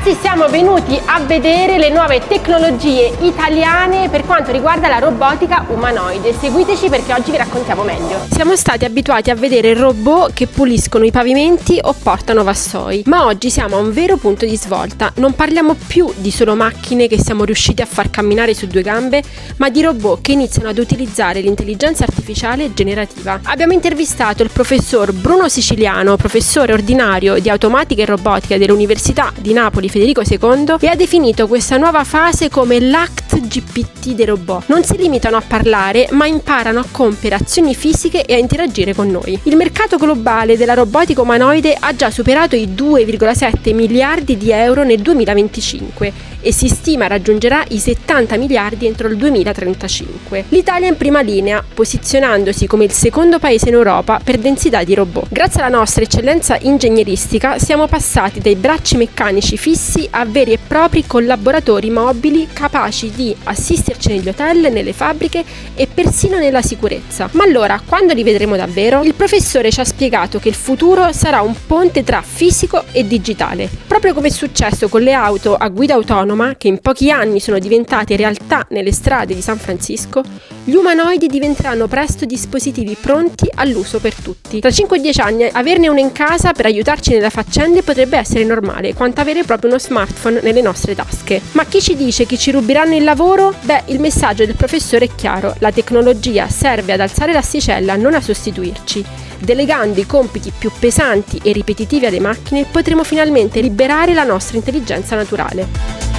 Ragazzi, siamo venuti a vedere le nuove tecnologie italiane per quanto riguarda la robotica umanoide. Seguiteci perché oggi vi raccontiamo meglio. Siamo stati abituati a vedere robot che puliscono i pavimenti o portano vassoi, ma oggi siamo a un vero punto di svolta. Non parliamo più di solo macchine che siamo riusciti a far camminare su due gambe, ma di robot che iniziano ad utilizzare l'intelligenza artificiale generativa. Abbiamo intervistato il professor Bruno Siciliano, professore ordinario di automatica e robotica dell'Università di Napoli Federico II, e ha definito questa nuova fase come l'ACT GPT dei robot. Non si limitano a parlare, ma imparano a compiere azioni fisiche e a interagire con noi. Il mercato globale della robotica umanoide ha già superato i 2,7 miliardi di euro nel 2025 e si stima raggiungerà i 70 miliardi entro il 2035. L'Italia è in prima linea, posizionandosi come il secondo paese in Europa per densità di robot. Grazie alla nostra eccellenza ingegneristica siamo passati dai bracci meccanici fissi a veri e propri collaboratori mobili capaci di assisterci negli hotel, nelle fabbriche e persino nella sicurezza. Ma allora, quando li vedremo davvero? Il professore ci ha spiegato che il futuro sarà un ponte tra fisico e digitale. Proprio come è successo con le auto a guida autonoma, che in pochi anni sono diventate realtà nelle strade di San Francisco, gli umanoidi diventeranno presto dispositivi pronti all'uso per tutti. Tra 5-10 anni averne uno in casa per aiutarci nelle faccende potrebbe essere normale quanto avere proprio uno smartphone nelle nostre tasche. Ma chi ci dice che ci ruberanno il lavoro? Beh, il messaggio del professore è chiaro: la tecnologia serve ad alzare l'asticella, non a sostituirci. Delegando i compiti più pesanti e ripetitivi alle macchine, potremo finalmente liberare la nostra intelligenza naturale.